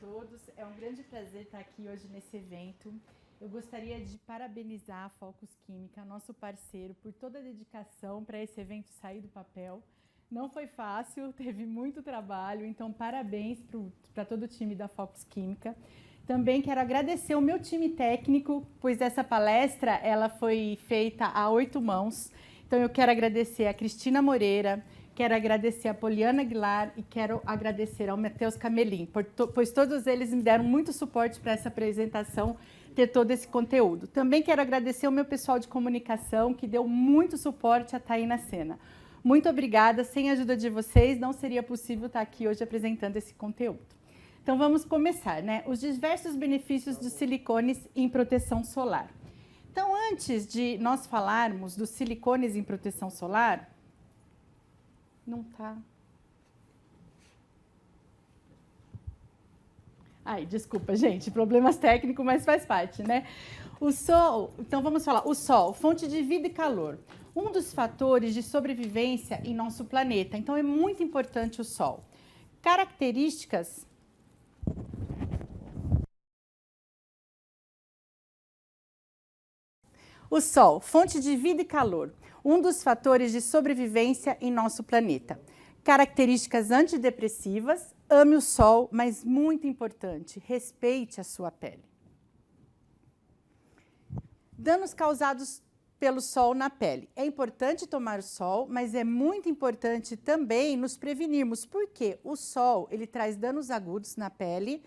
todos. É um grande prazer estar aqui hoje nesse evento. Eu gostaria de parabenizar a Focus Química, nosso parceiro, por toda a dedicação para esse evento sair do papel. Não foi fácil, teve muito trabalho, então parabéns para todo o time da Focus Química. Também quero agradecer o meu time técnico, pois essa palestra ela foi feita a 8 mãos. Então eu quero agradecer a Cristina Moreira, quero agradecer a Poliana Aguilar e quero agradecer ao Matheus Camelim, pois todos eles me deram muito suporte para essa apresentação, ter todo esse conteúdo. Também quero agradecer ao meu pessoal de comunicação, que deu muito suporte a estar aí na cena. Muito obrigada, sem a ajuda de vocês não seria possível estar aqui hoje apresentando esse conteúdo. Então vamos começar, né? Os diversos benefícios dos silicones em proteção solar. Então, antes de nós falarmos dos silicones em proteção solar, não tá. Ai, desculpa, gente, problemas técnicos, mas faz parte, né? O sol, então vamos falar, o sol, fonte de vida e calor. Um dos fatores de sobrevivência em nosso planeta. Então, é muito importante o sol. Características. O sol, fonte de vida e calor, um dos fatores de sobrevivência em nosso planeta. Características antidepressivas, ame o sol, mas muito importante, respeite a sua pele. Danos causados pelo sol na pele. É importante tomar o sol, mas é muito importante também nos prevenirmos, porque o sol ele traz danos agudos na pele.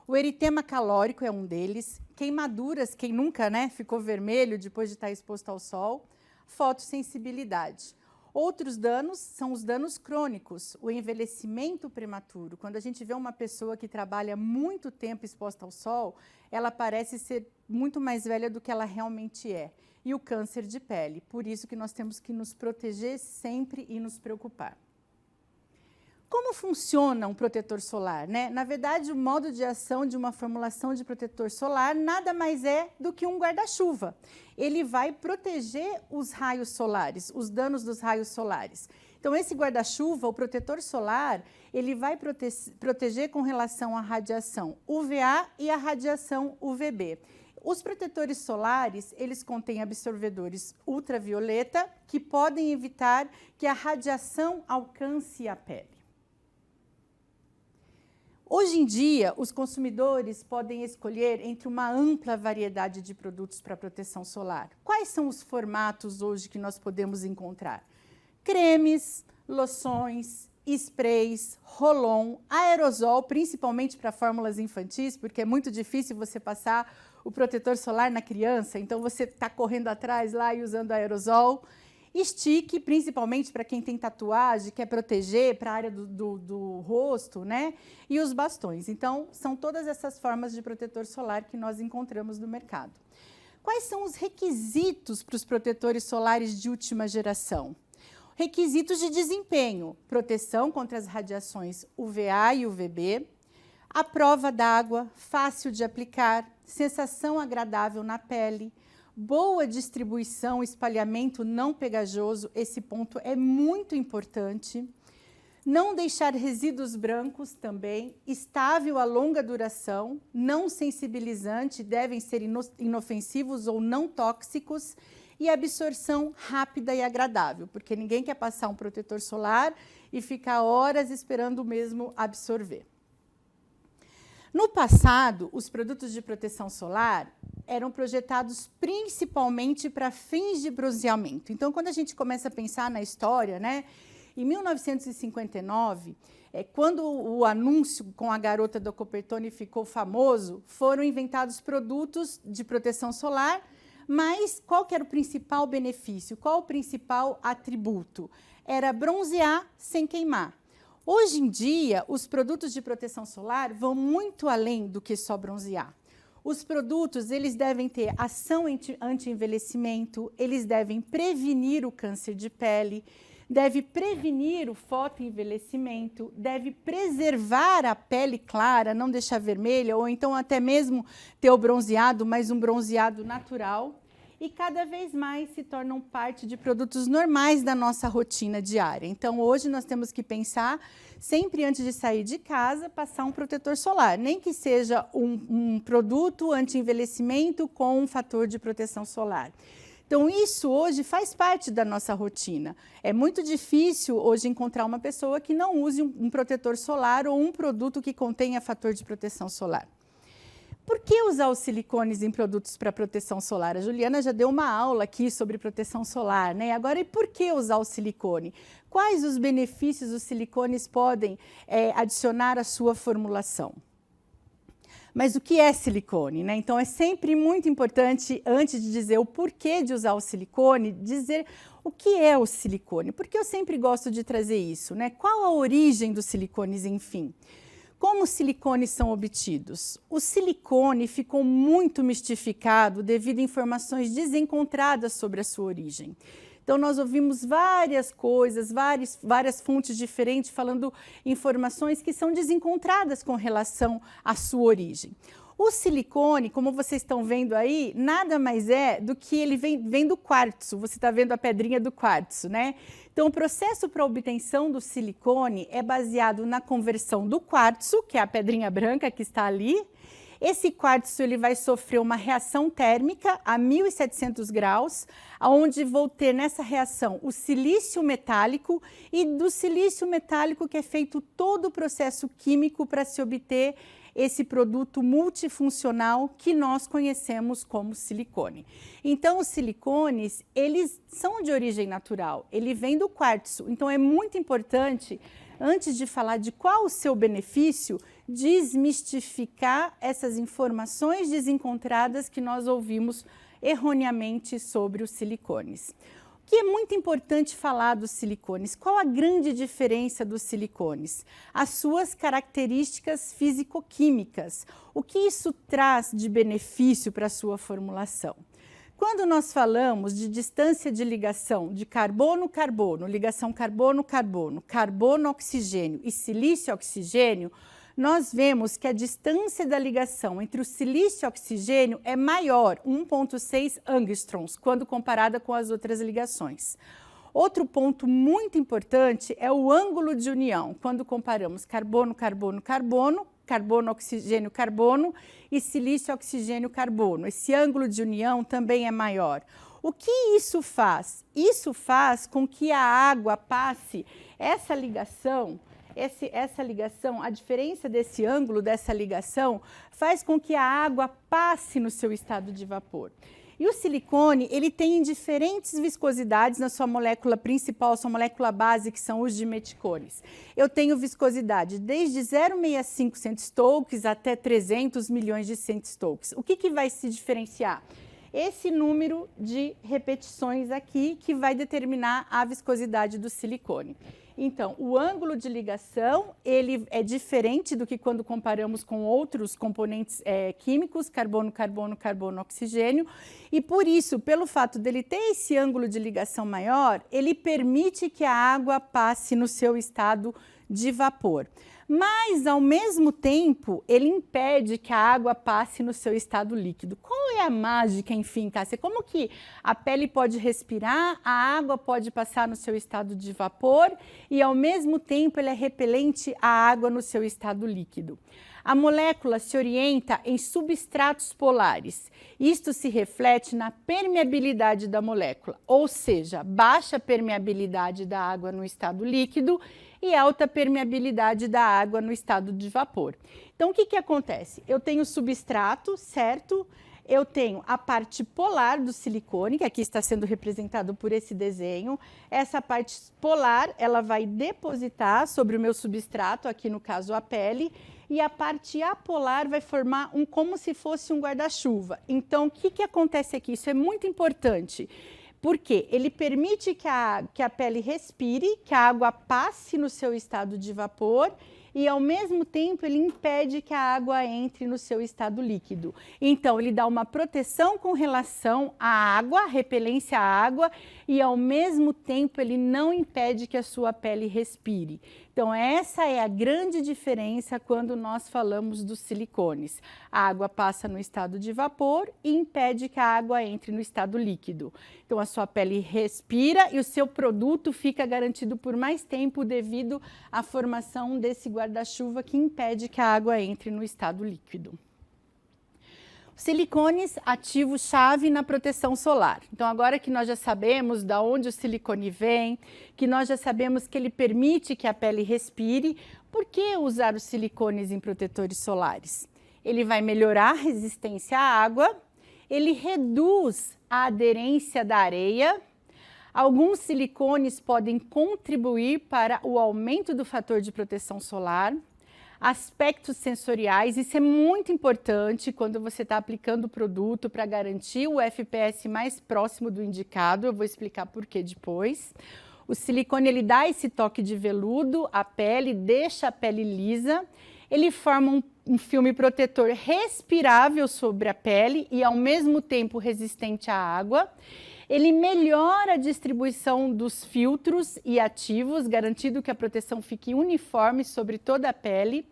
O eritema calórico é um deles, queimaduras, quem nunca ficou vermelho depois de estar exposto ao sol, fotossensibilidade. Outros danos são os danos crônicos, o envelhecimento prematuro. Quando a gente vê uma pessoa que trabalha muito tempo exposta ao sol, ela parece ser muito mais velha do que ela realmente é. E o câncer de pele, por isso que nós temos que nos proteger sempre e nos preocupar. Como funciona um protetor solar, né? Na verdade, o modo de ação de uma formulação de protetor solar nada mais é do que um guarda-chuva. Ele vai proteger os raios solares, os danos dos raios solares. Então, esse guarda-chuva, o protetor solar, ele vai proteger com relação à radiação UVA e à radiação UVB. Os protetores solares, eles contêm absorvedores ultravioleta que podem evitar que a radiação alcance a pele. Hoje em dia, os consumidores podem escolher entre uma ampla variedade de produtos para proteção solar. Quais são os formatos hoje que nós podemos encontrar? Cremes, loções, sprays, roll-on, aerosol, principalmente para fórmulas infantis, porque é muito difícil você passar o protetor solar na criança, então você está correndo atrás lá e usando aerosol. Stick, principalmente para quem tem tatuagem, quer proteger para a área do rosto, né? E os bastões. Então, são todas essas formas de protetor solar que nós encontramos no mercado. Quais são os requisitos para os protetores solares de última geração? Requisitos de desempenho, proteção contra as radiações UVA e UVB, à prova d'água, fácil de aplicar, sensação agradável na pele, boa distribuição, espalhamento não pegajoso, esse ponto é muito importante. Não deixar resíduos brancos também, estável a longa duração, não sensibilizante, devem ser inofensivos ou não tóxicos e absorção rápida e agradável, porque ninguém quer passar um protetor solar e ficar horas esperando o mesmo absorver. No passado, os produtos de proteção solar eram projetados principalmente para fins de bronzeamento. Então, quando a gente começa a pensar na história, em 1959, quando o anúncio com a garota do Coppertone ficou famoso, foram inventados produtos de proteção solar, mas qual que era o principal benefício? Qual o principal atributo? Era bronzear sem queimar. Hoje em dia, os produtos de proteção solar vão muito além do que só bronzear. Os produtos, eles devem ter ação anti-envelhecimento, eles devem prevenir o câncer de pele, deve prevenir o fotoenvelhecimento, deve preservar a pele clara, não deixar vermelha, ou então até mesmo ter o bronzeado, mas um bronzeado natural. e cada vez mais se tornam parte de produtos normais da nossa rotina diária. Então, hoje nós temos que pensar, sempre antes de sair de casa, passar um protetor solar, nem que seja um produto anti-envelhecimento com um fator de proteção solar. Então, isso hoje faz parte da nossa rotina. É muito difícil hoje encontrar uma pessoa que não use um protetor solar ou um produto que contenha fator de proteção solar. Por que usar os silicones em produtos para proteção solar? A Juliana já deu uma aula aqui sobre proteção solar, né? Agora, e por que usar o silicone? Quais os benefícios os silicones podem adicionar à sua formulação? Mas o que é silicone, né? Então, é sempre muito importante, antes de dizer o porquê de usar o silicone, dizer o que é o silicone. Porque eu sempre gosto de trazer isso, né? Qual a origem dos silicones, enfim? Como os silicones são obtidos? O silicone ficou muito mistificado devido a informações desencontradas sobre a sua origem. Então, nós ouvimos várias coisas, várias fontes diferentes falando informações que são desencontradas com relação à sua origem. O silicone, como vocês estão vendo aí, nada mais é do que ele vem do quartzo. Você está vendo a pedrinha do quartzo, né? Então, o processo para a obtenção do silicone é baseado na conversão do quartzo, que é a pedrinha branca que está ali. Esse quartzo ele vai sofrer uma reação térmica a 1.700 graus, onde vou ter nessa reação o silício metálico e do silício metálico que é feito todo o processo químico para se obter esse produto multifuncional que nós conhecemos como silicone. Então, os silicones, eles são de origem natural, ele vem do quartzo, então é muito importante, antes de falar de qual o seu benefício, desmistificar essas informações desencontradas que nós ouvimos erroneamente sobre os silicones. O que é muito importante falar dos silicones? Qual a grande diferença dos silicones? As suas características físico-químicas. O que isso traz de benefício para a sua formulação? Quando nós falamos de distância de ligação de carbono-carbono, ligação carbono-carbono, carbono-oxigênio e silício-oxigênio, nós vemos que a distância da ligação entre o silício e o oxigênio é maior, 1,6 angstroms, quando comparada com as outras ligações. Outro ponto muito importante é o ângulo de união, quando comparamos carbono-carbono-carbono, carbono-oxigênio-carbono e silício-oxigênio-carbono. Esse ângulo de união também é maior. O que isso faz? Isso faz com que a água passe essa ligação, a diferença desse ângulo, dessa ligação, faz com que a água passe no seu estado de vapor. E o silicone, ele tem diferentes viscosidades na sua molécula principal, sua molécula base, que são os dimeticones. Eu tenho viscosidade desde 0,65 centistokes até 300 milhões de centistokes. O que vai se diferenciar? Esse número de repetições aqui que vai determinar a viscosidade do silicone. Então, o ângulo de ligação, ele é diferente do que quando comparamos com outros componentes químicos, carbono, carbono, carbono, oxigênio, e por isso, pelo fato dele ter esse ângulo de ligação maior, ele permite que a água passe no seu estado de vapor. Mas, ao mesmo tempo, ele impede que a água passe no seu estado líquido. Qual é a mágica, enfim, Cássia? Como que a pele pode respirar, a água pode passar no seu estado de vapor e, ao mesmo tempo, ele é repelente à água no seu estado líquido? A molécula se orienta em substratos polares. Isto se reflete na permeabilidade da molécula, ou seja, baixa permeabilidade da água no estado líquido e alta permeabilidade da água no estado de vapor. Então, o que acontece? Eu tenho substrato, certo? Eu tenho a parte polar do silicone, que aqui está sendo representado por esse desenho. Essa parte polar, ela vai depositar sobre o meu substrato, aqui no caso a pele, e a parte apolar vai formar como se fosse um guarda-chuva. Então, o que acontece aqui? Isso é muito importante. Porque ele permite que a pele respire, que a água passe no seu estado de vapor e, ao mesmo tempo, ele impede que a água entre no seu estado líquido. Então, ele dá uma proteção com relação à água, repelência à água, e, ao mesmo tempo, ele não impede que a sua pele respire. Então, essa é a grande diferença quando nós falamos dos silicones. A água passa no estado de vapor e impede que a água entre no estado líquido. Então, a sua pele respira e o seu produto fica garantido por mais tempo devido à formação desse guarda-chuva que impede que a água entre no estado líquido. Silicones, ativo-chave na proteção solar. Então, agora que nós já sabemos de onde o silicone vem, que nós já sabemos que ele permite que a pele respire, por que usar os silicones em protetores solares? Ele vai melhorar a resistência à água, ele reduz a aderência da areia. Alguns silicones podem contribuir para o aumento do fator de proteção solar. Aspectos sensoriais, isso é muito importante quando você está aplicando o produto para garantir o FPS mais próximo do indicado, eu vou explicar por que depois. O silicone, ele dá esse toque de veludo à pele, deixa a pele lisa, ele forma um filme protetor respirável sobre a pele e ao mesmo tempo resistente à água. Ele melhora a distribuição dos filtros e ativos, garantindo que a proteção fique uniforme sobre toda a pele.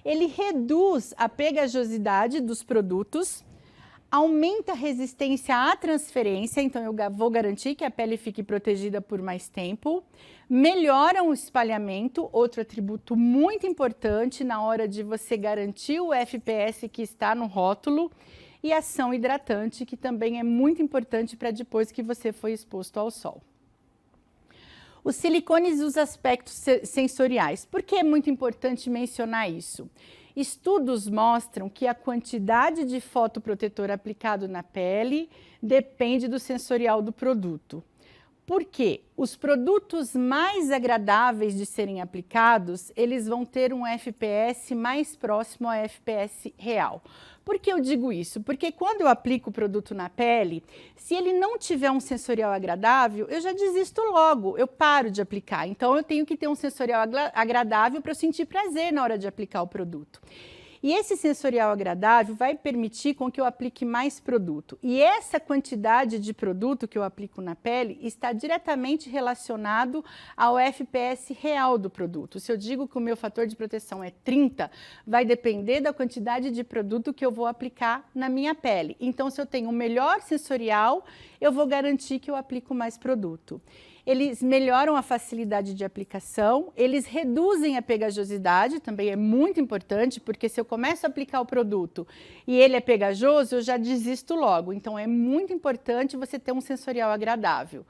Ele reduz a pegajosidade dos produtos, aumenta a resistência à transferência, então eu vou garantir que a pele fique protegida por mais tempo. Melhora o espalhamento, outro atributo muito importante na hora de você garantir o FPS que está no rótulo. E ação hidratante, que também é muito importante para depois que você foi exposto ao sol. Os silicones e os aspectos sensoriais. Por que é muito importante mencionar isso? Estudos mostram que a quantidade de fotoprotetor aplicado na pele depende do sensorial do produto. Por quê? Os produtos mais agradáveis de serem aplicados, eles vão ter um FPS mais próximo ao FPS real. Por que eu digo isso? Porque quando eu aplico o produto na pele, se ele não tiver um sensorial agradável, eu já desisto logo, eu paro de aplicar. Então, eu tenho que ter um sensorial agradável para eu sentir prazer na hora de aplicar o produto. E esse sensorial agradável vai permitir com que eu aplique mais produto. E essa quantidade de produto que eu aplico na pele está diretamente relacionado ao FPS real do produto. Se eu digo que o meu fator de proteção é 30, vai depender da quantidade de produto que eu vou aplicar na minha pele. Então, se eu tenho um melhor sensorial, eu vou garantir que eu aplico mais produto. Eles melhoram a facilidade de aplicação, eles reduzem a pegajosidade, também é muito importante, porque se eu começo a aplicar o produto e ele é pegajoso, eu já desisto logo. Então, é muito importante você ter um sensorial agradável.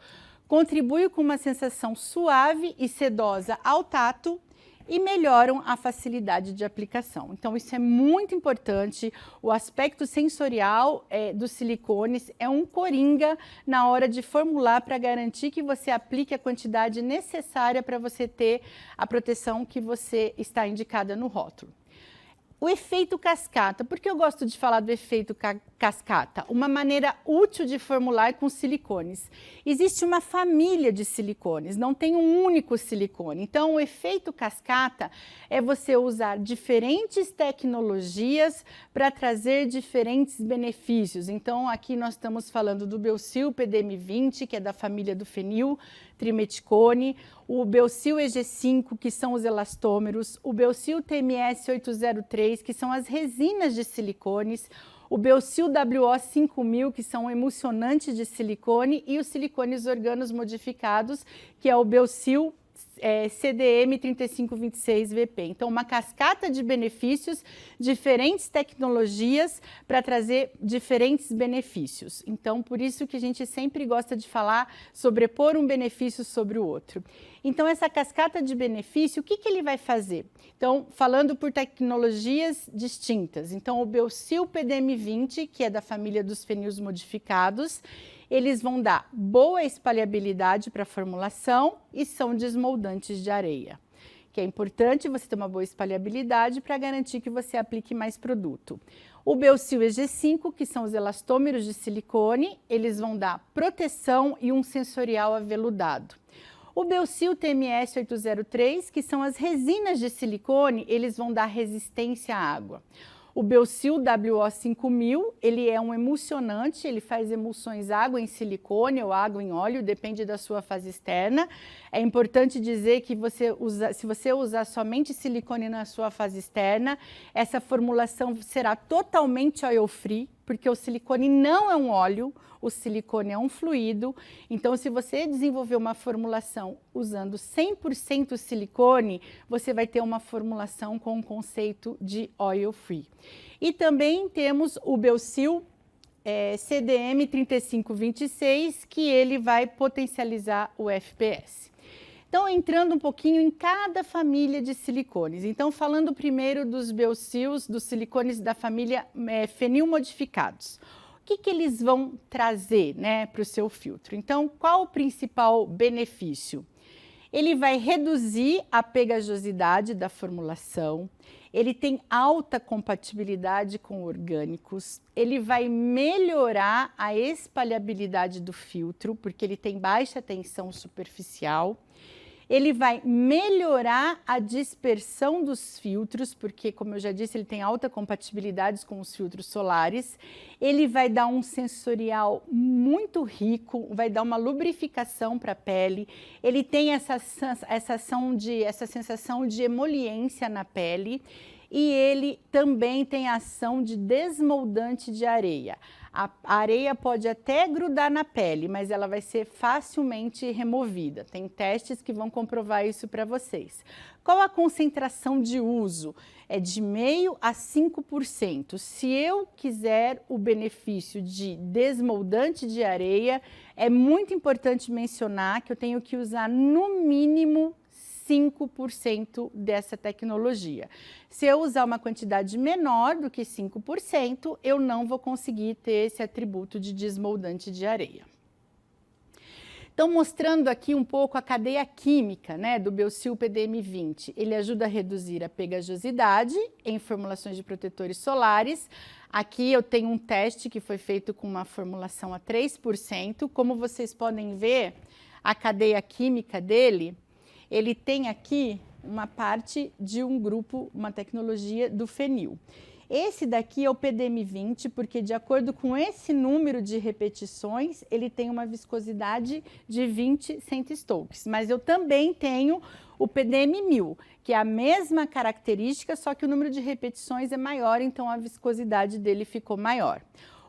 Contribui com uma sensação suave e sedosa ao tato, e melhoram a facilidade de aplicação. Então, isso é muito importante. O aspecto sensorial dos silicones é um coringa na hora de formular para garantir que você aplique a quantidade necessária para você ter a proteção que você está indicada no rótulo. O efeito cascata. Por que eu gosto de falar do efeito cascata? Uma maneira útil de formular com silicones. Existe uma família de silicones, não tem um único silicone. Então, o efeito cascata é você usar diferentes tecnologias para trazer diferentes benefícios. Então, aqui nós estamos falando do Belsil PDM20, que é da família do fenil trimeticone, o Belsil EG5, que são os elastômeros, o Belsil TMS 803, que são as resinas de silicones, o Belsil WO 5000, que são emulsionantes de silicone, e os silicones organos modificados, que é o Belsil CDM 3526 VP. Então, uma cascata de benefícios, diferentes tecnologias para trazer diferentes benefícios. Então, por isso que a gente sempre gosta de falar, sobrepor um benefício sobre o outro. Então, essa cascata de benefício, o que ele vai fazer? Então, falando por tecnologias distintas. Então, o Belsil PDM20, que é da família dos fenils modificados, eles vão dar boa espalhabilidade para a formulação e são desmoldantes de areia. Que é importante você ter uma boa espalhabilidade para garantir que você aplique mais produto. O Belsil EG5, que são os elastômeros de silicone, eles vão dar proteção e um sensorial aveludado. O Belsil TMS 803, que são as resinas de silicone, eles vão dar resistência à água. O Belsil WO5000, ele é um emulsionante, ele faz emulsões água em silicone ou água em óleo, depende da sua fase externa. É importante dizer que se você usar somente silicone na sua fase externa, essa formulação será totalmente oil-free, porque o silicone não é um óleo, o silicone é um fluido. Então, se você desenvolver uma formulação usando 100% silicone, você vai ter uma formulação com o conceito de oil-free. E também temos o Belsil CDM 3526, que ele vai potencializar o FPS. Então, entrando um pouquinho em cada família de silicones. Então, falando primeiro dos Belsils, dos silicones da família fenil modificados. O que eles vão trazer, né, para o seu filtro? Então, qual o principal benefício? Ele vai reduzir a pegajosidade da formulação, ele tem alta compatibilidade com orgânicos, ele vai melhorar a espalhabilidade do filtro, porque ele tem baixa tensão superficial. Ele vai melhorar a dispersão dos filtros, porque, como eu já disse, ele tem alta compatibilidade com os filtros solares. Ele vai dar um sensorial muito rico, vai dar uma lubrificação para a pele. Ele tem essa sensação de emoliência na pele. E ele também tem ação de desmoldante de areia. A areia pode até grudar na pele, mas ela vai ser facilmente removida. Tem testes que vão comprovar isso para vocês. Qual a concentração de uso? É de 0,5% a 5%. Se eu quiser o benefício de desmoldante de areia, é muito importante mencionar que eu tenho que usar no mínimo 5% dessa tecnologia. Se eu usar uma quantidade menor do que 5%, eu não vou conseguir ter esse atributo de desmoldante de areia. Então, mostrando aqui um pouco a cadeia química, né, do Belsil PDM20. Ele ajuda a reduzir a pegajosidade em formulações de protetores solares. Aqui eu tenho um teste que foi feito com uma formulação a 3%. Como vocês podem ver, a cadeia química dele, ele tem aqui uma parte de um grupo, uma tecnologia do fenil. Esse daqui é o PDM20, porque de acordo com esse número de repetições, ele tem uma viscosidade de 20 centistokes. Mas eu também tenho o PDM1000, que é a mesma característica, só que o número de repetições é maior, então a viscosidade dele ficou maior.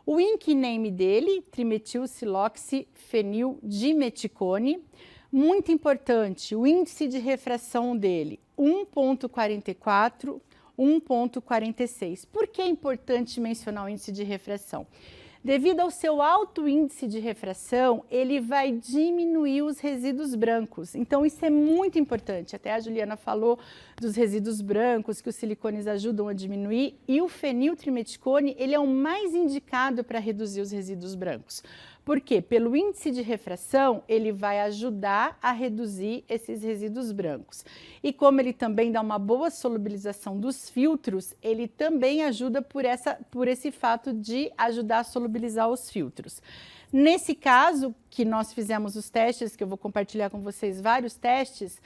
O ink name dele, trimetilsiloxifenildimeticone. Muito importante, o índice de refração dele, 1,44, 1,46. Por que é importante mencionar o índice de refração? Devido ao seu alto índice de refração, ele vai diminuir os resíduos brancos. Então, isso é muito importante. Até a Juliana falou dos resíduos brancos que os silicones ajudam a diminuir. E o feniltrimeticone, ele é o mais indicado para reduzir os resíduos brancos. Por quê? Pelo índice de refração, ele vai ajudar a reduzir esses resíduos brancos. E como ele também dá uma boa solubilização dos filtros, ele também ajuda por esse fato de ajudar a solubilizar os filtros. Nesse caso, que nós fizemos os testes, que eu vou compartilhar com vocês vários testes,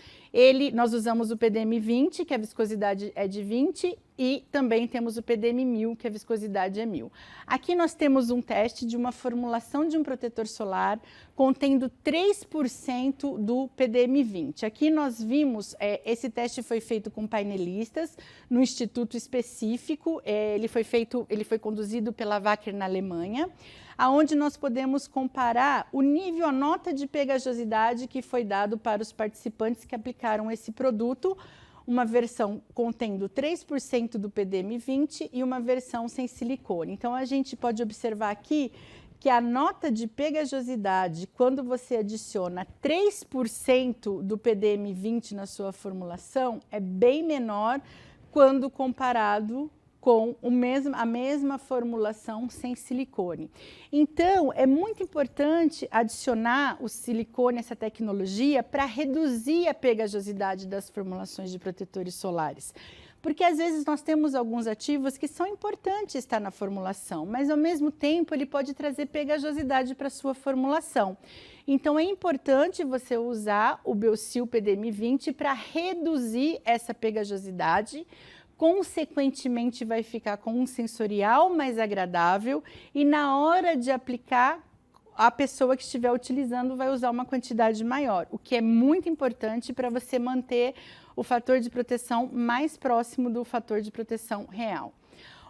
nós usamos o PDM20, que a viscosidade é de 20, e também temos o PDM1000, que a viscosidade é 1000. Aqui nós temos um teste de uma formulação de um protetor solar contendo 3% do PDM20. Aqui nós vimos, esse teste foi feito com painelistas, no instituto específico, ele foi conduzido pela Wacker na Alemanha, aonde nós podemos comparar o nível, a nota de pegajosidade que foi dado para os participantes que aplicaram esse produto, uma versão contendo 3% do PDM20 e uma versão sem silicone. Então, a gente pode observar aqui que a nota de pegajosidade, quando você adiciona 3% do PDM20 na sua formulação, é bem menor quando comparado com a mesma formulação sem silicone. Então, é muito importante adicionar o silicone, essa tecnologia, para reduzir a pegajosidade das formulações de protetores solares. Porque, às vezes, nós temos alguns ativos que são importantes estar na formulação, mas, ao mesmo tempo, ele pode trazer pegajosidade para a sua formulação. Então, é importante você usar o Belsil PDM20 para reduzir essa pegajosidade, consequentemente vai ficar com um sensorial mais agradável e na hora de aplicar, a pessoa que estiver utilizando vai usar uma quantidade maior, o que é muito importante para você manter o fator de proteção mais próximo do fator de proteção real.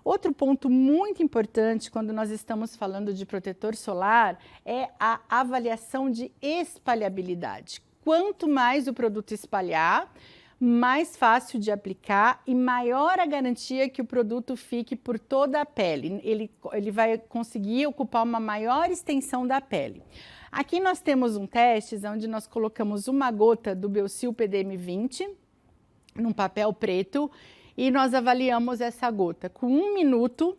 Outro ponto muito importante quando nós estamos falando de protetor solar é a avaliação de espalhabilidade. Quanto mais o produto espalhar, mais fácil de aplicar e maior a garantia que o produto fique por toda a pele. Ele vai conseguir ocupar uma maior extensão da pele. Aqui nós temos um teste onde nós colocamos uma gota do Biosil PDM20 num papel preto e nós avaliamos essa gota com 1 minuto,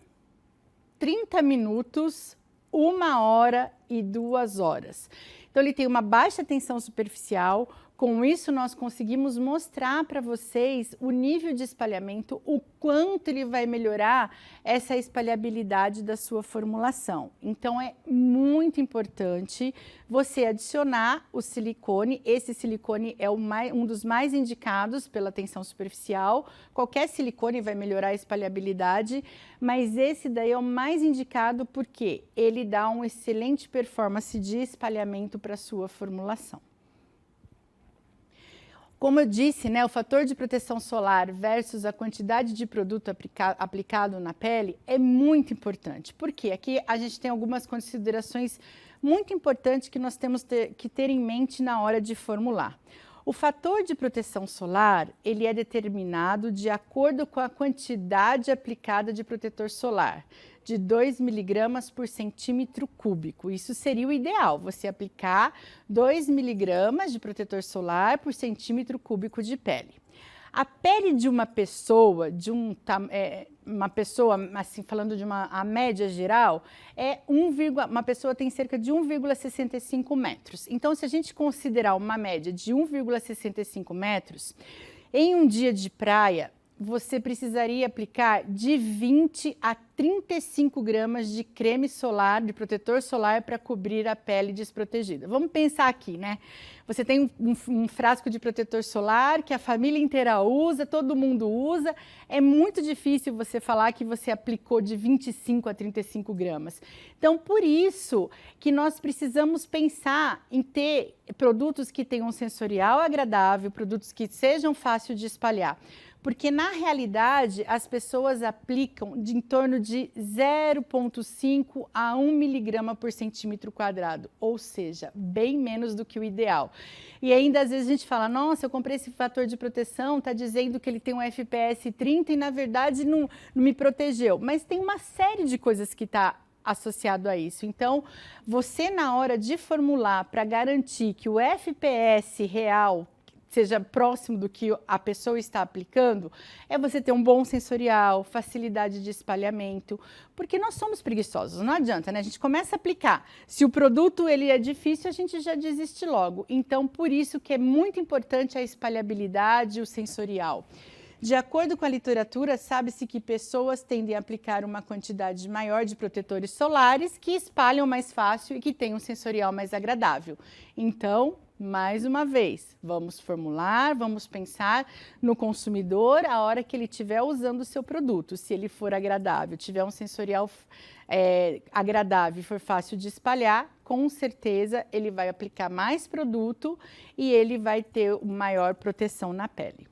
30 minutos, 1 hora e 2 horas. Então, ele tem uma baixa tensão superficial. Com isso, nós conseguimos mostrar para vocês o nível de espalhamento, o quanto ele vai melhorar essa espalhabilidade da sua formulação. Então, é muito importante você adicionar o silicone. Esse silicone é um dos mais indicados pela tensão superficial. Qualquer silicone vai melhorar a espalhabilidade, mas esse daí é o mais indicado porque ele dá uma excelente performance de espalhamento para a sua formulação. Como eu disse, né, o fator de proteção solar versus a quantidade de produto aplicado na pele é muito importante. Por quê? Aqui a gente tem algumas considerações muito importantes que nós temos que ter em mente na hora de formular. O fator de proteção solar, ele é determinado de acordo com a quantidade aplicada de protetor solar, de 2 miligramas por centímetro cúbico. Isso seria o ideal, você aplicar 2 miligramas de protetor solar por centímetro cúbico de pele. A pele de uma pessoa, uma pessoa, assim, falando de a média geral, uma pessoa tem cerca de 1,65 metros. Então, se a gente considerar uma média de 1,65 metros, em um dia de praia, você precisaria aplicar de 20 a 35 gramas de creme solar, de protetor solar para cobrir a pele desprotegida. Vamos pensar aqui, né? Você tem um frasco de protetor solar que a família inteira usa, todo mundo usa. É muito difícil você falar que você aplicou de 25 a 35 gramas. Então, por isso que nós precisamos pensar em ter produtos que tenham um sensorial agradável, produtos que sejam fáceis de espalhar. Porque, na realidade, as pessoas aplicam em torno de 0,5 a 1 miligrama por centímetro quadrado, ou seja, bem menos do que o ideal. E ainda, às vezes, a gente fala, nossa, eu comprei esse fator de proteção, está dizendo que ele tem um FPS 30 e, na verdade, não me protegeu. Mas tem uma série de coisas que está associado a isso. Então, você, na hora de formular para garantir que o FPS real seja próximo do que a pessoa está aplicando, é você ter um bom sensorial, facilidade de espalhamento, porque nós somos preguiçosos, não adianta, né? A gente começa a aplicar. Se o produto ele é difícil, a gente já desiste logo. Então, por isso que é muito importante a espalhabilidade, o sensorial. De acordo com a literatura, sabe-se que pessoas tendem a aplicar uma quantidade maior de protetores solares que espalham mais fácil e que têm um sensorial mais agradável. Então, mais uma vez, vamos formular, vamos pensar no consumidor a hora que ele estiver usando o seu produto. Se ele for agradável, tiver um sensorial agradável e for fácil de espalhar, com certeza ele vai aplicar mais produto e ele vai ter maior proteção na pele.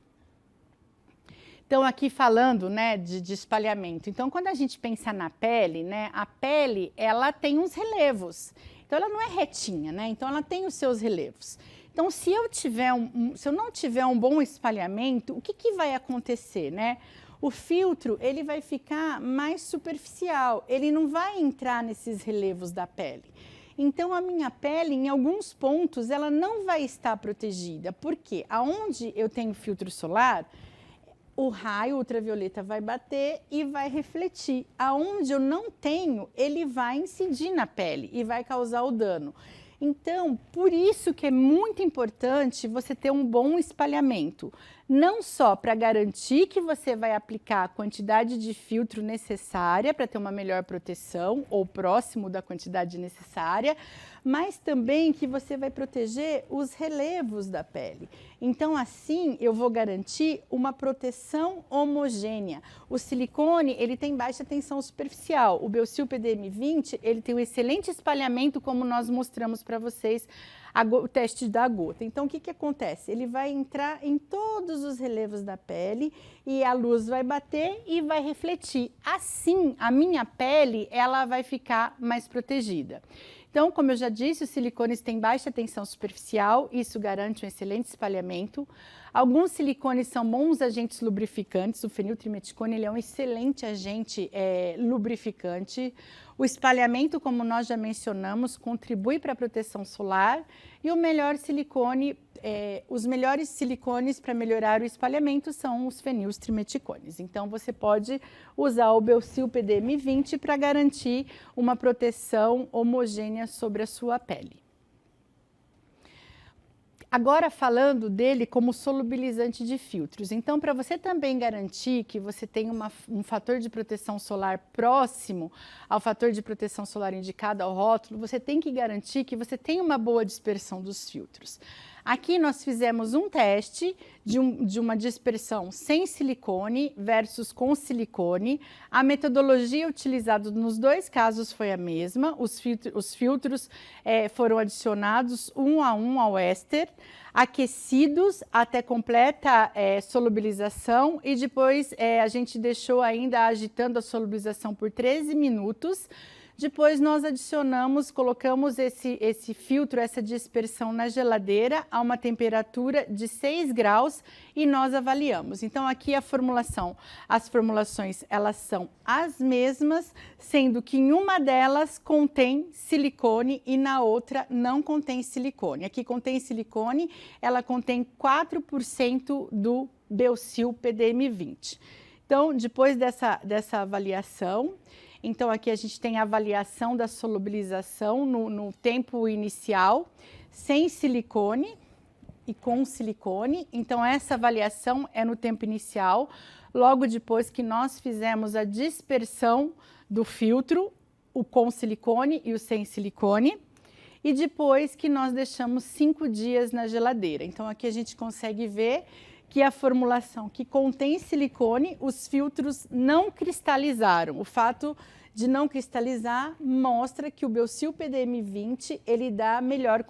Então, aqui falando, né, de espalhamento. Então, quando a gente pensa na pele, né, a pele, ela tem uns relevos. Então, ela não é retinha, né? Então, ela tem os seus relevos. Então, se eu não tiver um bom espalhamento, o que vai acontecer, né? O filtro, ele vai ficar mais superficial, ele não vai entrar nesses relevos da pele. Então, a minha pele, em alguns pontos, ela não vai estar protegida. Por quê? Aonde eu tenho filtro solar, o raio ultravioleta vai bater e vai refletir. Aonde eu não tenho, ele vai incidir na pele e vai causar o dano. Então, por isso que é muito importante você ter um bom espalhamento. não só para garantir que você vai aplicar a quantidade de filtro necessária para ter uma melhor proteção ou próximo da quantidade necessária, mas também que você vai proteger os relevos da pele. Então, assim, eu vou garantir uma proteção homogênea. O silicone, ele tem baixa tensão superficial. O Biosil PDM20, ele tem um excelente espalhamento, como nós mostramos para vocês o teste da gota. Então, o que acontece? Ele vai entrar em todos os relevos da pele e a luz vai bater e vai refletir. Assim, a minha pele, ela vai ficar mais protegida. Então, como eu já disse, os silicones têm baixa tensão superficial, isso garante um excelente espalhamento. Alguns silicones são bons agentes lubrificantes, o feniltrimeticone ele é um excelente agente lubrificante. O espalhamento, como nós já mencionamos, contribui para a proteção solar e o melhor silicone, os melhores silicones para melhorar o espalhamento são os feniltrimeticones. Então, você pode usar o Biosil PDM20 para garantir uma proteção homogênea sobre a sua pele. Agora, falando dele como solubilizante de filtros. Então, para você também garantir que você tem um fator de proteção solar próximo ao fator de proteção solar indicado ao rótulo, você tem que garantir que você tem uma boa dispersão dos filtros. Aqui nós fizemos um teste de uma dispersão sem silicone versus com silicone. A metodologia utilizada nos dois casos foi a mesma. Os filtros foram adicionados um a um ao éster, aquecidos até completa solubilização e depois a gente deixou ainda agitando a solubilização por 13 minutos. Depois nós adicionamos, colocamos esse filtro, essa dispersão na geladeira a uma temperatura de 6 graus e nós avaliamos. Então aqui as formulações elas são as mesmas, sendo que em uma delas contém silicone e na outra não contém silicone. Aqui contém silicone, ela contém 4% do Biosil PDM20. Então, depois dessa avaliação, então aqui a gente tem a avaliação da solubilização no tempo inicial, sem silicone e com silicone. Então essa avaliação é no tempo inicial, logo depois que nós fizemos a dispersão do filtro, o com silicone e o sem silicone, e depois que nós deixamos 5 dias na geladeira. Então aqui a gente consegue ver que a formulação que contém silicone, os filtros não cristalizaram. O fato de não cristalizar mostra que o Biosil PDM20 ele dá melhor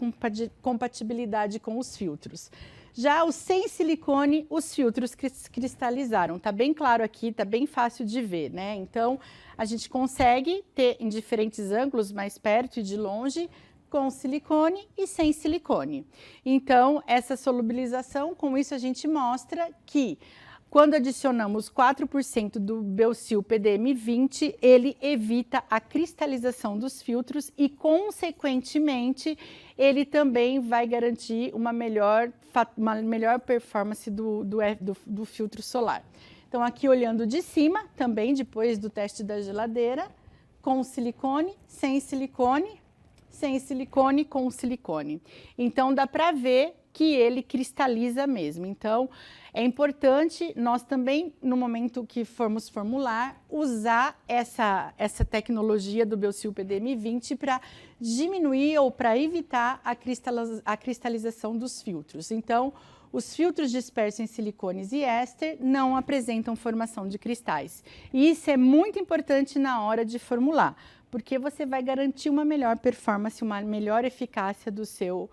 compatibilidade com os filtros. Já o sem silicone, os filtros cristalizaram. Tá bem claro aqui, tá bem fácil de ver, né? Então, a gente consegue ter em diferentes ângulos, mais perto e de longe, com silicone e sem silicone. Então, essa solubilização, com isso a gente mostra que quando adicionamos 4% do Biosil PDM20, ele evita a cristalização dos filtros e, consequentemente, ele também vai garantir uma melhor performance do filtro solar. Então, aqui olhando de cima, também depois do teste da geladeira, com silicone, sem silicone, sem silicone, com silicone. Então, dá para ver que ele cristaliza mesmo. Então, é importante nós também, no momento que formos formular, usar essa tecnologia do Biosil PDM20 para diminuir ou para evitar a cristalização dos filtros. Então, os filtros dispersos em silicones e éster não apresentam formação de cristais. E isso é muito importante na hora de formular, porque você vai garantir uma melhor performance, uma melhor eficácia do seu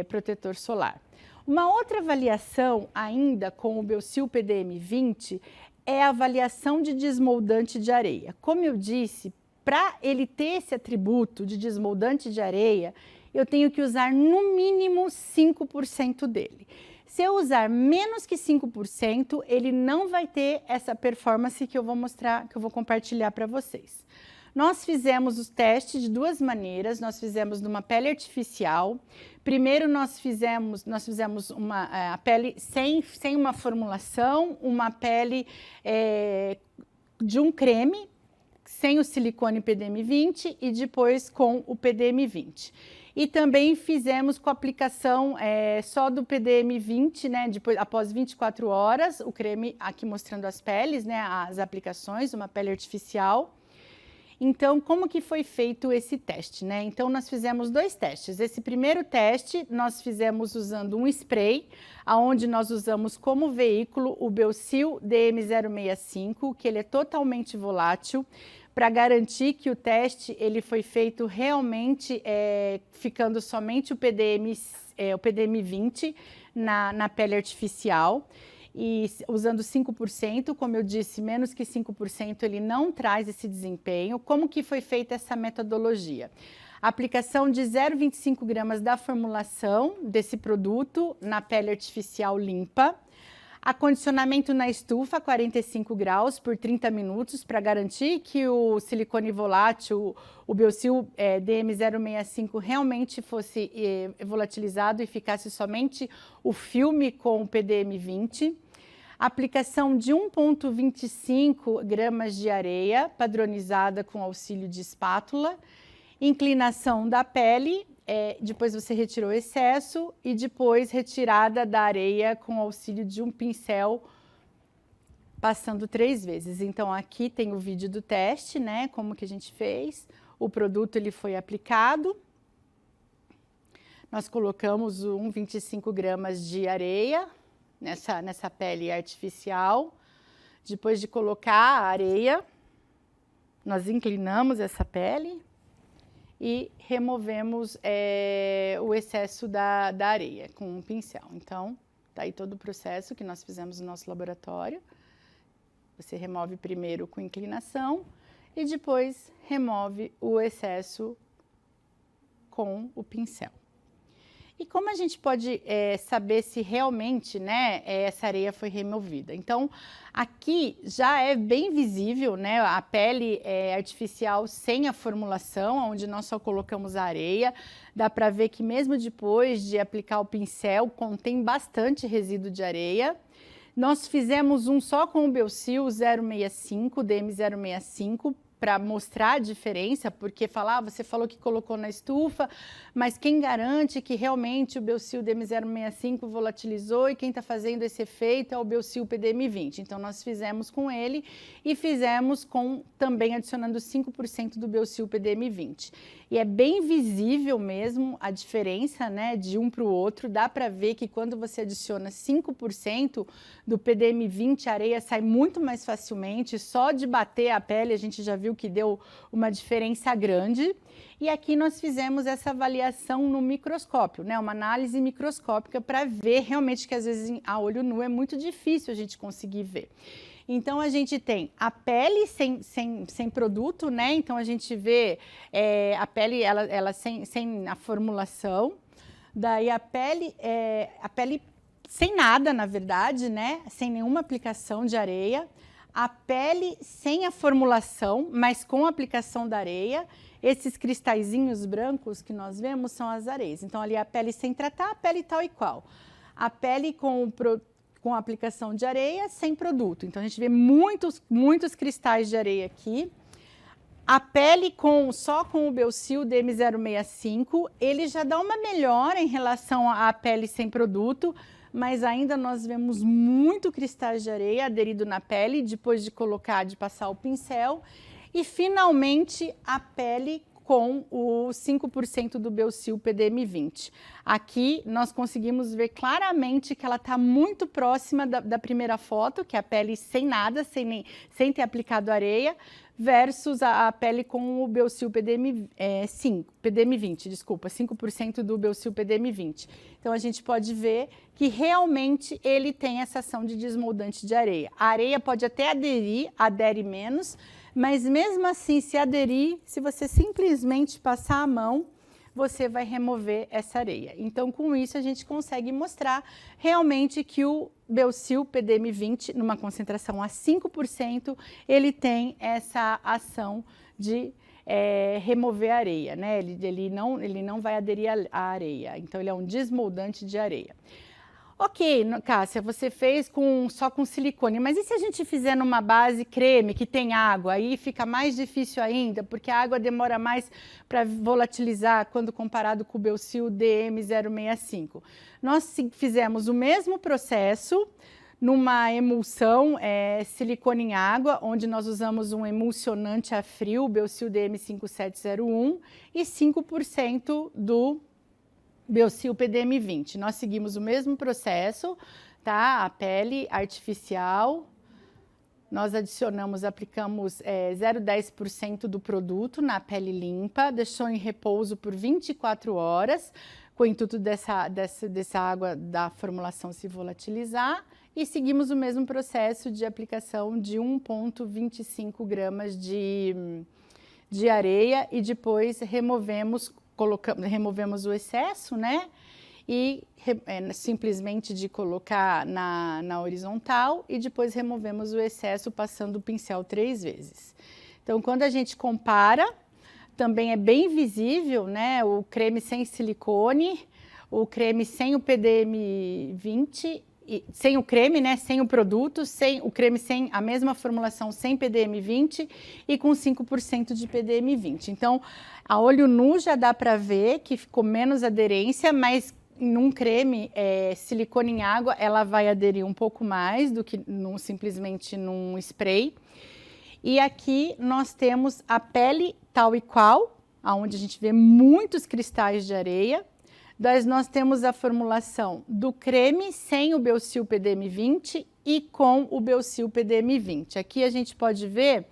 protetor solar. Uma outra avaliação ainda com o Biosil PDM20 é a avaliação de desmoldante de areia. Como eu disse, para ele ter esse atributo de desmoldante de areia, eu tenho que usar no mínimo 5% dele. Se eu usar menos que 5%, ele não vai ter essa performance que eu vou mostrar, que eu vou compartilhar para vocês. Nós fizemos os testes de duas maneiras, nós fizemos numa pele artificial. Primeiro nós fizemos a pele sem uma formulação, uma pele de um creme, sem o silicone PDM20 e depois com o PDM20. E também fizemos com a aplicação só do PDM20, né, depois, após 24 horas, o creme aqui mostrando as peles, né, as aplicações, uma pele artificial. Então, como que foi feito esse teste, né? Então, nós fizemos 2 testes. Esse primeiro teste, nós fizemos usando um spray, aonde nós usamos como veículo o Belsil DM065, que ele é totalmente volátil, para garantir que o teste ele foi feito realmente ficando somente o PDM20 na pele artificial. E usando 5%, como eu disse, menos que 5% ele não traz esse desempenho. Como que foi feita essa metodologia? Aplicação de 0,25 gramas da formulação desse produto na pele artificial limpa. Acondicionamento na estufa a 45 graus por 30 minutos para garantir que o silicone volátil, o Belsil DM065 realmente fosse volatilizado e ficasse somente o filme com o PDM20. Aplicação de 1,25 gramas de areia padronizada com auxílio de espátula. Inclinação da pele. Depois você retirou o excesso e depois retirada da areia com auxílio de um pincel, passando 3 vezes. Então, aqui tem o vídeo do teste, né? Como que a gente fez. O produto ele foi aplicado. Nós colocamos 1,25 gramas de areia nessa pele artificial. Depois de colocar a areia, nós inclinamos essa pele e removemos o excesso da areia com um pincel. Então, tá aí todo o processo que nós fizemos no nosso laboratório. Você remove primeiro com inclinação e depois remove o excesso com o pincel. E como a gente pode saber se realmente, né, essa areia foi removida? Então, aqui já é bem visível, né, a pele artificial sem a formulação, onde nós só colocamos a areia. Dá para ver que mesmo depois de aplicar o pincel, contém bastante resíduo de areia. Nós fizemos um só com o Belsil 065, DM065, para mostrar a diferença, porque você falou que colocou na estufa, mas quem garante que realmente o Belsil DM065 volatilizou e quem está fazendo esse efeito é o Belsil PDM20. Então, nós fizemos com ele e fizemos também adicionando 5% do Belsil PDM20. E é bem visível mesmo a diferença, né, de um para o outro. Dá para ver que quando você adiciona 5% do PDM20, a areia sai muito mais facilmente. Só de bater a pele, a gente já viu que deu uma diferença grande. E aqui nós fizemos essa avaliação no microscópio, né, uma análise microscópica para ver realmente que às vezes a olho nu é muito difícil a gente conseguir ver. Então, a gente tem a pele sem produto, né? Então, a gente vê a pele ela sem a formulação. Daí, a pele sem nada, na verdade, né? Sem nenhuma aplicação de areia. A pele sem a formulação, mas com a aplicação da areia. Esses cristalzinhos brancos que nós vemos são as areias. Então, ali a pele sem tratar, a pele tal e qual. A pele com a aplicação de areia sem produto. Então, a gente vê muitos cristais de areia aqui. A pele só com o Belsil DM065, ele já dá uma melhora em relação à pele sem produto, mas ainda nós vemos muito cristais de areia aderido na pele, depois de passar o pincel. E, finalmente, a pele com o 5% do Belsil PDM20. Aqui nós conseguimos ver claramente que ela está muito próxima da primeira foto, que é a pele sem nada, sem ter aplicado areia, versus a pele com o Belsil PDM20, desculpa, 5% do Belsil PDM20. Então, a gente pode ver que realmente ele tem essa ação de desmoldante de areia. A areia pode até adere menos, mas mesmo assim, se aderir, se você simplesmente passar a mão, você vai remover essa areia. Então, com isso, a gente consegue mostrar realmente que o Belsil PDM20, numa concentração a 5%, ele tem essa ação de remover a areia, né? Ele não vai aderir à areia, então ele é um desmoldante de areia. Ok, Cássia, você fez só com silicone, mas e se a gente fizer numa base creme que tem água? Aí fica mais difícil ainda, porque a água demora mais para volatilizar quando comparado com o Belsil DM065. Nós fizemos o mesmo processo numa emulsão silicone em água, onde nós usamos um emulsionante a frio, Belsil DM5701, e 5% do Belsil PDM20. Nós seguimos o mesmo processo, tá? A pele artificial, nós aplicamos 0,10% do produto na pele limpa, deixou em repouso por 24 horas, com o intuito dessa água da formulação se volatilizar, e seguimos o mesmo processo de aplicação de 1,25 gramas de areia e depois removemos o excesso, né? E simplesmente de colocar na horizontal e depois removemos o excesso passando o pincel 3 vezes. Então, quando a gente compara, também é bem visível, né? O creme sem silicone, o creme sem o PDM20, sem o creme, né? Sem o produto, o creme sem a mesma formulação, sem PDM20 e com 5% de PDM20. Então, a olho nu já dá para ver que ficou menos aderência, mas num creme silicone em água, ela vai aderir um pouco mais do que simplesmente num spray. E aqui nós temos a pele tal e qual, onde a gente vê muitos cristais de areia. Nós temos a formulação do creme sem o Belsil PDM20 e com o Belsil PDM20. Aqui a gente pode ver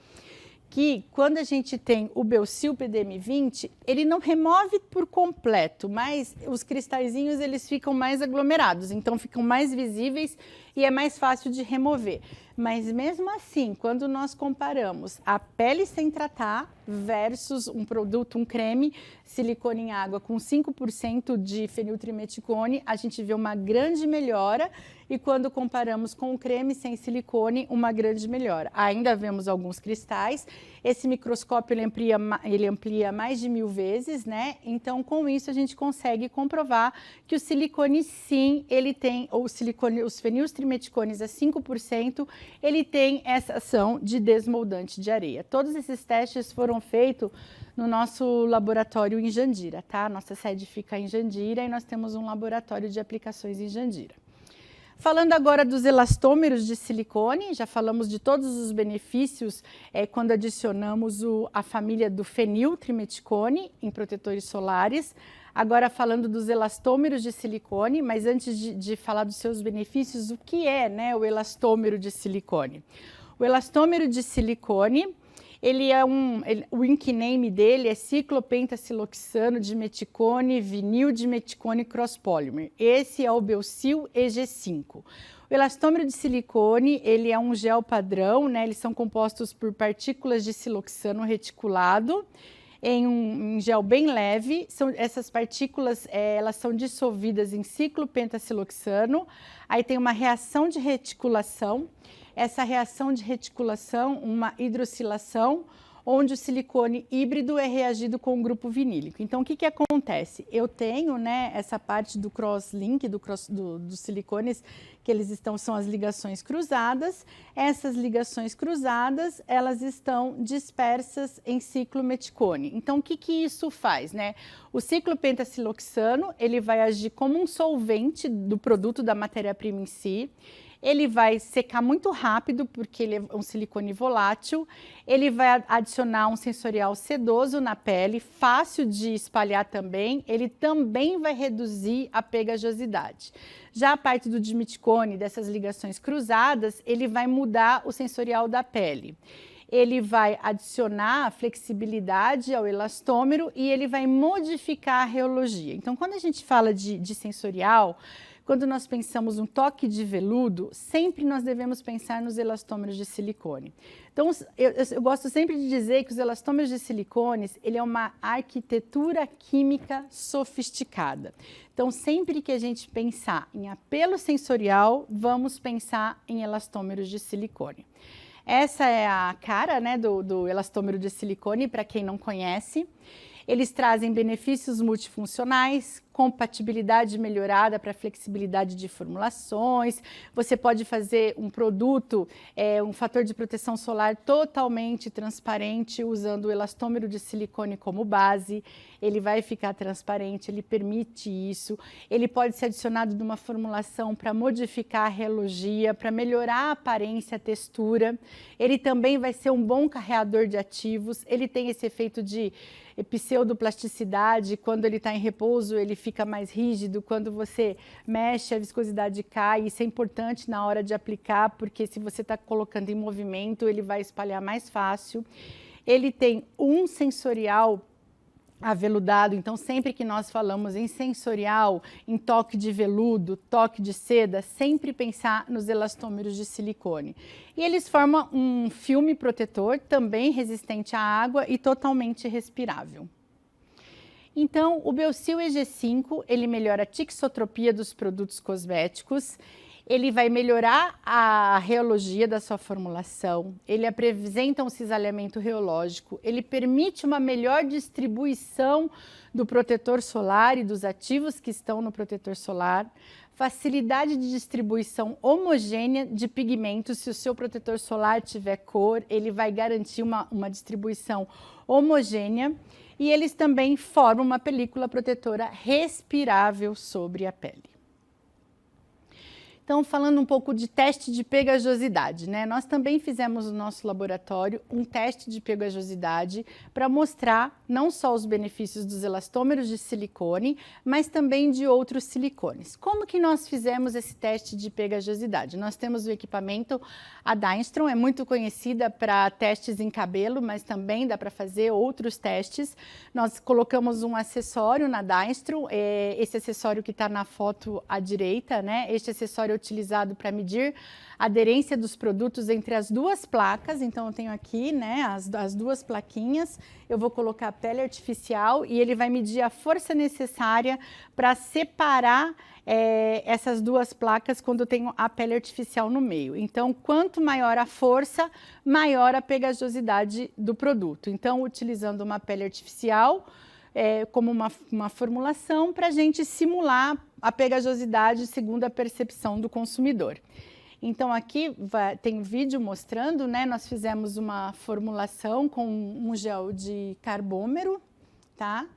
que quando a gente tem o Belsil PDM20, ele não remove por completo, mas os cristalzinhos eles ficam mais aglomerados, então ficam mais visíveis e é mais fácil de remover. Mas mesmo assim, quando nós comparamos a pele sem tratar versus um produto, um creme, silicone em água com 5% de feniltrimeticone, a gente vê uma grande melhora, e quando comparamos com o creme sem silicone, uma grande melhora. Ainda vemos alguns cristais, esse microscópio ele amplia mais de 1000 vezes, né? Então, com isso a gente consegue comprovar que o silicone sim, ele tem, os feniltrimeticones a 5%, ele tem essa ação de desmoldante de areia. Todos esses testes foram feitos no nosso laboratório em Jandira, tá? Nossa sede fica em Jandira e nós temos um laboratório de aplicações em Jandira. Falando agora dos elastômeros de silicone, já falamos de todos os benefícios quando adicionamos a família do feniltrimeticone em protetores solares. Agora falando dos elastômeros de silicone, mas antes de falar dos seus benefícios, o que é, né, o elastômero de silicone? O elastômero de silicone, o ink name dele é ciclopentasiloxano dimeticone vinil dimeticone cross polymer. Esse é o Belsil EG5. O elastômero de silicone, ele é um gel padrão, né? Eles são compostos por partículas de siloxano reticulado em um gel bem leve. Essas partículas, elas são dissolvidas em ciclopentasiloxano. Aí tem uma reação de reticulação. Essa reação de reticulação, uma hidrosilação, onde o silicone híbrido é reagido com o grupo vinílico. Então, o que acontece? Eu tenho, né, essa parte do cross-link, dos silicones, que são as ligações cruzadas. Essas ligações cruzadas, elas estão dispersas em ciclometicone. Então, o que isso faz, né? O ciclopentasiloxano, ele vai agir como um solvente do produto, da matéria-prima em si. Ele vai secar muito rápido, porque ele é um silicone volátil. Ele vai adicionar um sensorial sedoso na pele, fácil de espalhar também. Ele também vai reduzir a pegajosidade. Já a parte do dimeticone, dessas ligações cruzadas, ele vai mudar o sensorial da pele. Ele vai adicionar flexibilidade ao elastômero e ele vai modificar a reologia. Então, quando a gente fala de sensorial, quando nós pensamos um toque de veludo, sempre nós devemos pensar nos elastômeros de silicone. Então, eu gosto sempre de dizer que os elastômeros de silicones, ele é uma arquitetura química sofisticada. Então, sempre que a gente pensar em apelo sensorial, vamos pensar em elastômeros de silicone. Essa é a cara, né, do elastômero de silicone, para quem não conhece. Eles trazem benefícios multifuncionais, compatibilidade melhorada para flexibilidade de formulações. Você pode fazer um produto, um fator de proteção solar totalmente transparente, usando o elastômero de silicone como base. Ele vai ficar transparente, ele permite isso. Ele pode ser adicionado numa formulação para modificar a relogia, para melhorar a aparência, a textura. Ele também vai ser um bom carreador de ativos. Ele tem esse efeito de pseudoplasticidade. Quando ele está em repouso, ele fica mais rígido. Quando você mexe, a viscosidade cai. Isso é importante na hora de aplicar, porque se você está colocando em movimento, ele vai espalhar mais fácil. Ele tem um sensorial aveludado, então sempre que nós falamos em sensorial, em toque de veludo, toque de seda, sempre pensar nos elastômeros de silicone. E eles formam um filme protetor, também resistente à água e totalmente respirável. Então, o Biosil EG5, ele melhora a tixotropia dos produtos cosméticos, ele vai melhorar a reologia da sua formulação, ele apresenta um cisalhamento reológico, ele permite uma melhor distribuição do protetor solar e dos ativos que estão no protetor solar, facilidade de distribuição homogênea de pigmentos. Se o seu protetor solar tiver cor, ele vai garantir uma distribuição homogênea, e eles também formam uma película protetora respirável sobre a pele. Então, falando um pouco de teste de pegajosidade, né? Nós também fizemos no nosso laboratório um teste de pegajosidade para mostrar não só os benefícios dos elastômeros de silicone, mas também de outros silicones. Como que nós fizemos esse teste de pegajosidade? Nós temos o equipamento, a Dienstrom é muito conhecida para testes em cabelo, mas também dá para fazer outros testes. Nós colocamos um acessório na Dienstrom, esse acessório que está na foto à direita, né? Este acessório é utilizado para medir a aderência dos produtos entre as duas placas. Então, eu tenho aqui, né, as duas plaquinhas. Eu vou colocar a pele artificial e ele vai medir a força necessária para separar essas duas placas quando eu tenho a pele artificial no meio. Então, quanto maior a força, maior a pegajosidade do produto. Então, utilizando uma pele artificial, como uma formulação para a gente simular a pegajosidade segundo a percepção do consumidor. Então, aqui tem um vídeo mostrando, né? Nós fizemos uma formulação com um gel de carbômero, tá?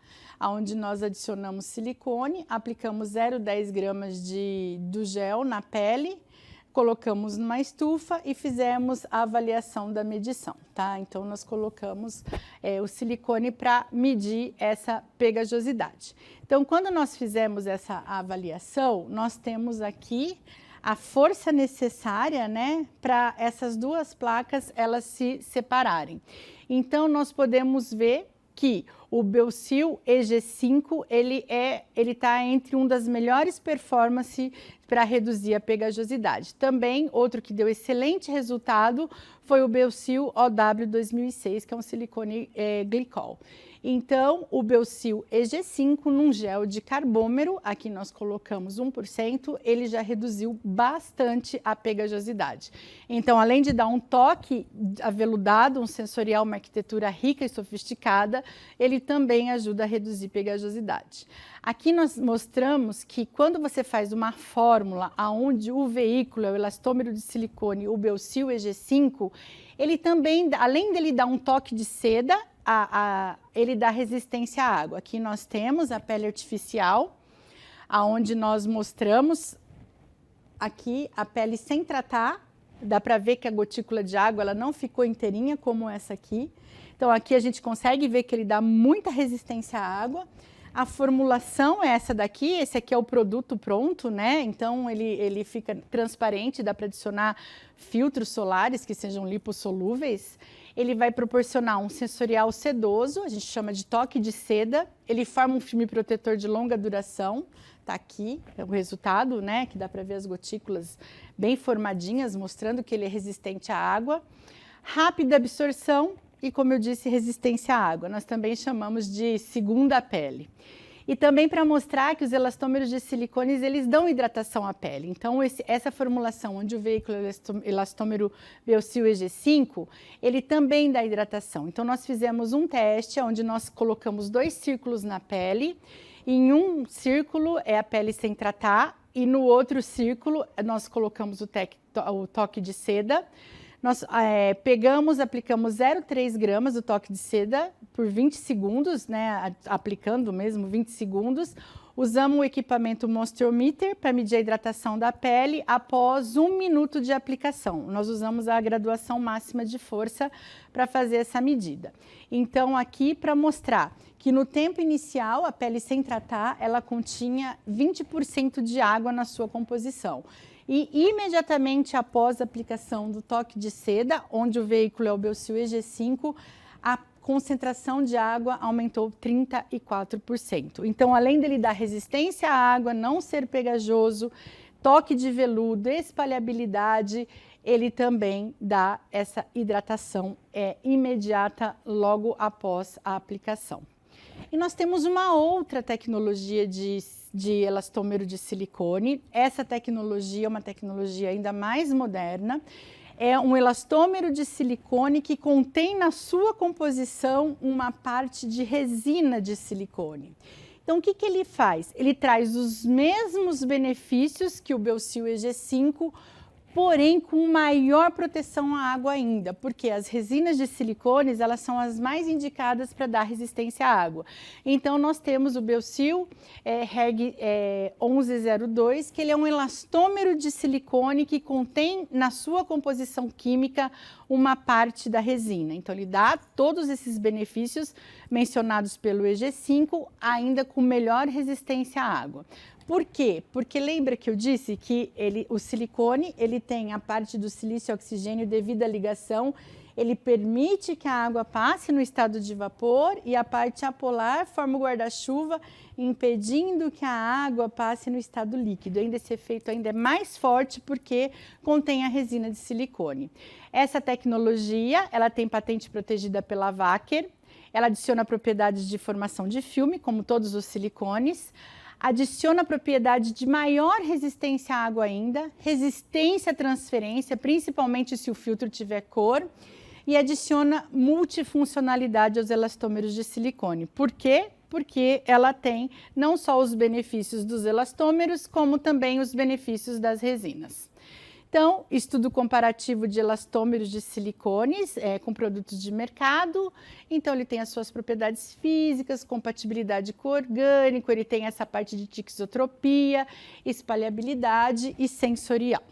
Onde nós adicionamos silicone, aplicamos 0,10 gramas do gel na pele, colocamos numa estufa e fizemos a avaliação da medição, tá? Então, nós colocamos o silicone para medir essa pegajosidade. Então, quando nós fizemos essa avaliação, nós temos aqui a força necessária, né, para essas duas placas elas se separarem. Então, nós podemos ver que o Biosil EG5, ele está entre uma das melhores performances para reduzir a pegajosidade. Também, outro que deu excelente resultado foi o Biosil OW 2006, que é um silicone glicol. Então, o Biosil EG5 num gel de carbômero, aqui nós colocamos 1%, ele já reduziu bastante a pegajosidade. Então, além de dar um toque aveludado, um sensorial, uma arquitetura rica e sofisticada, ele também ajuda a reduzir pegajosidade. Aqui nós mostramos que quando você faz uma fórmula onde o veículo é o elastômero de silicone, o Biosil EG5, ele também, além dele dar um toque de seda, ele dá resistência à água. Aqui nós temos a pele artificial, aonde nós mostramos aqui a pele sem tratar. Dá para ver que a gotícula de água ela não ficou inteirinha como essa aqui. Então, aqui a gente consegue ver que ele dá muita resistência à água. A formulação é essa daqui, esse aqui é o produto pronto, né? Então, ele fica transparente, dá para adicionar filtros solares que sejam lipossolúveis. Ele vai proporcionar um sensorial sedoso, a gente chama de toque de seda. Ele forma um filme protetor de longa duração. Tá aqui é o resultado, né? Que dá para ver as gotículas bem formadinhas, mostrando que ele é resistente à água. Rápida absorção e, como eu disse, resistência à água. Nós também chamamos de segunda pele. E também para mostrar que os elastômeros de silicones, eles dão hidratação à pele. Então, essa formulação, onde o veículo elastômero Biosil EG5, ele também dá hidratação. Então, nós fizemos um teste onde nós colocamos 2 círculos na pele Em um círculo é a pele sem tratar e no outro círculo nós colocamos o toque de seda. Nós pegamos, aplicamos 0,3 gramas do toque de seda por 20 segundos, né, aplicando mesmo 20 segundos. Usamos o equipamento Moisture para medir a hidratação da pele após 1 minuto de aplicação. Nós usamos a graduação máxima de força para fazer essa medida. Então, aqui para mostrar que no tempo inicial, a pele sem tratar, ela continha 20% de água na sua composição. E imediatamente após a aplicação do toque de seda, onde o veículo é o Belsil EG5, a concentração de água aumentou 34%. Então, além dele dar resistência à água, não ser pegajoso, toque de veludo, espalhabilidade, ele também dá essa hidratação imediata logo após a aplicação. E nós temos uma outra tecnologia de elastômero de silicone. Essa tecnologia é uma tecnologia ainda mais moderna. É um elastômero de silicone que contém na sua composição uma parte de resina de silicone. Então, o que ele faz? Ele traz os mesmos benefícios que o Belsil EG5, porém com maior proteção à água ainda, porque as resinas de silicones, elas são as mais indicadas para dar resistência à água. Então, nós temos o Belsil Reg 1102, que ele é um elastômero de silicone que contém na sua composição química uma parte da resina. Então, ele dá todos esses benefícios mencionados pelo EG5, ainda com melhor resistência à água. Por quê? Porque lembra que eu disse que o silicone, ele tem a parte do silício e oxigênio devido à ligação, ele permite que a água passe no estado de vapor e a parte apolar forma o guarda-chuva, impedindo que a água passe no estado líquido. Ainda esse efeito ainda é mais forte porque contém a resina de silicone. Essa tecnologia, ela tem patente protegida pela Wacker, ela adiciona propriedades de formação de filme, como todos os silicones, adiciona propriedade de maior resistência à água ainda, resistência à transferência, principalmente se o filtro tiver cor, e adiciona multifuncionalidade aos elastômeros de silicone. Por quê? Porque ela tem não só os benefícios dos elastômeros, como também os benefícios das resinas. Então, estudo comparativo de elastômeros de silicones com produtos de mercado. Então, ele tem as suas propriedades físicas, compatibilidade com orgânico, ele tem essa parte de tixotropia, espalhabilidade e sensorial.